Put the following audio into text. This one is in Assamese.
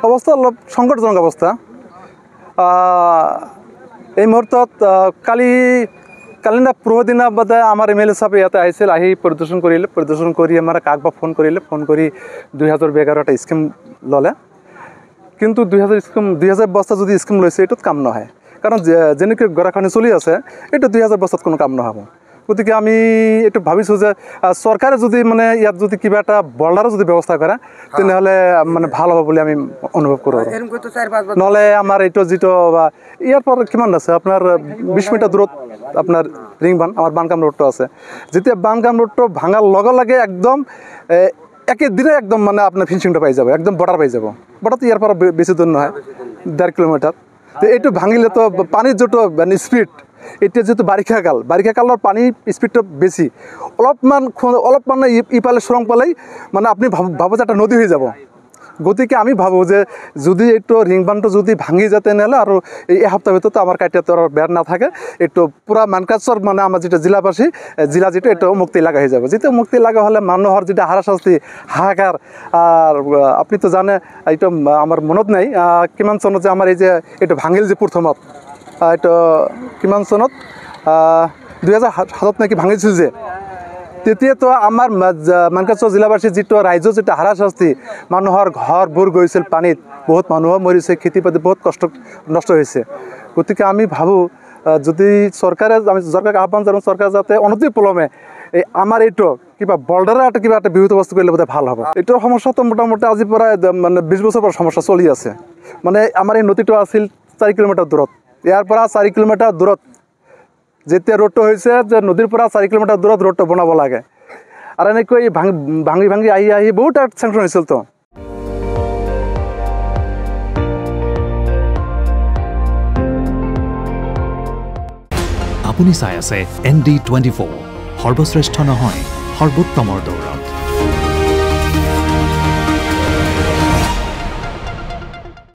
অৱস্থা অলপ সংকটজনক অৱস্থা। এই মুহূৰ্তত কালি না পৰহিদিনা বাদে আমাৰ MLA সাহেব ইয়াতে আহিছিল, আহি পৰিদৰ্শন কৰি আমাৰ কাকবা ফোন কৰি 2000 বেগৰ এটা স্কিম ল'লে। কিন্তু 2000 বস্তা যদি স্কিম লৈছে এইটোত কাম নহয়, কাৰণ যেনেকৈ গৰাখহনি চলি আছে এইটো 2000 বস্তাত কোনো কাম নহ'ব। গতিকে আমি এইটো ভাবিছোঁ যে চৰকাৰে যদি মানে ইয়াত যদি কিবা এটা বল্ডাৰৰ যদি ব্যৱস্থা কৰে তেনেহ'লে মানে ভাল হ'ব বুলি আমি অনুভৱ কৰোঁ। নহ'লে আমাৰ এইটো যিটো ইয়াৰ পৰা কিমান আছে আপোনাৰ 20 মিটাৰ দূৰত আপোনাৰ ৰিংবান আমাৰ বানকাম ৰোডটো আছে। যেতিয়া বানকাম ৰোডটো ভাঙাৰ লগে লগে একদম একেদিনে একদম মানে আপোনাৰ ফিনিচিংটো পাই যাব, একদম বৰ্ডাৰ পাই যাব। বৰ্ডাৰটো ইয়াৰ পৰা বেছি দূৰ নহয়, 1.5 কিলোমিটাৰ। তো এইটো ভাঙিলেতো পানীৰ যিটো স্পীড, এতিয়া যিটো বাৰিষা কালৰ পানী স্পীডটো বেছি, অলপমান মানে ইফালে চৰং পালেই মানে আপুনি ভাবো যে এটা নদী হৈ যাব। গতিকে আমি ভাবোঁ যে যদি এইটো ৰিংবানটো যদি ভাঙি যায় তেনেহ'লে আৰু এই এসপ্তাহৰ ভিতৰত আমাৰ কাৰ্যতৰ বেৰ নাথাকে, এইটো পূৰা মানকাচৰ মানে আমাৰ যিটো জিলা যিটো এইটো মুক্তি লগা হৈ যাব। যেতিয়া মুক্তি লগা হ'লে মানুহৰ যিটো হাৰাশাস্তি হাহাকাৰ, আপুনিতো জানে এইটো আমাৰ মনত নাই কিমান চনত যে আমাৰ এই যে এইটো ভাঙিল যে প্ৰথমত, এইটো কিমান চনত 2007 নাকি ভাঙিছিল যে, তেতিয়াতো আমাৰ মানকাচৰ জিলাবাসীৰ যিটো ৰাইজৰ যিটো হাৰাশাস্তি, মানুহৰ ঘৰবোৰ গৈছিল পানীত, বহুত মানুহো মৰিছে, খেতি বাতি বহুত কষ্ট নষ্ট হৈছে। গতিকে আমি ভাবোঁ যদি চৰকাৰক আহ্বান জনাওঁ, চৰকাৰে যাতে অনতিপলমে এই আমাৰ এইটো কিবা বল্ডাৰৰ এটা কিবা এটা বিহুত বস্তু কৰিলে বোধহয় ভাল হ'ব। এইটোৰ সমস্যাটো মোটামুটি আজিৰ পৰা মানে 20 বছৰৰ পৰা সমস্যা চলি আছে। মানে আমাৰ এই নদীটো আছিল 4 কিলোমিটাৰ দূৰত, ইয়াৰ পৰা 4 কিলোমিটাৰ দূৰত যেতিয়া ৰোডটো হৈছে যে নদীৰ পৰা 4 কিলোমিটাৰ দূৰত ৰোডটো বনাব লাগে, আৰু এনেকৈ ভাঙি আহি বহুত চেংচন হৈছিল। তো আপুনি চাই আছে ND24, সৰ্বশ্ৰেষ্ঠ নহয় সৰ্বোত্তমৰ দৌৰত।